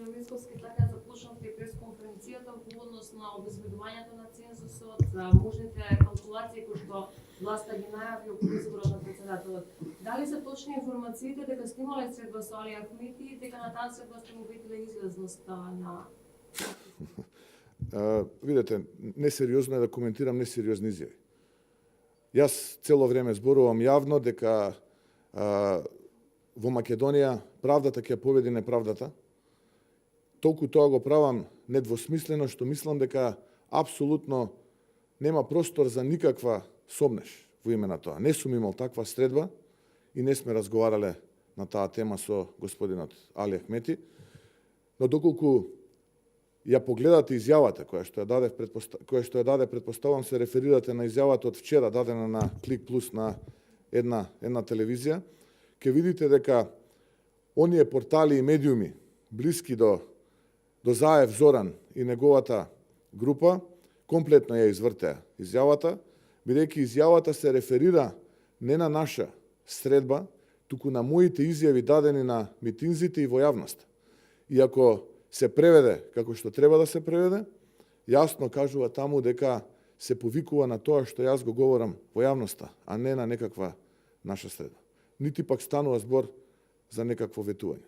Мицковски, така започнавте пресконференцијата во однос на обезбедувањето на цензусот, за можните калкулации кои што власта ги најави околу изборот на председателот. Дали се точни информациите дека сте имале средба со Али Ахмети и дека на таа средба сте му ветиле излезноста на... Видете, несериозно е да коментирам несериозни изјави. Јас цело време зборувам јавно дека во Македонија правдата ќе победи неправдата. Толку тоа го правам недвосмислено што мислам дека апсолутно нема простор за никаква сомнеш во име на тоа. Не сум имал таква средба и не сме разговарале на таа тема со господинот Али Ахмети, но доколку ја погледате изјавата која што ја даде, предпоставам се реферирате на изјавата од вчера дадена на Клик Плюс на една телевизија, ќе видите дека оние портали и медиуми блиски до Заев Зоран и неговата група комплетно ја извртеа изјавата, бидејќи изјавата се реферира не на наша средба, туку на моите изјави дадени на митинзите и во јавноста. И ако се преведе како што треба да се преведе, јасно кажува таму дека се повикува на тоа што јас го говорам во јавноста, а не на некаква наша среда. Нити пак станува збор за некакво ветување.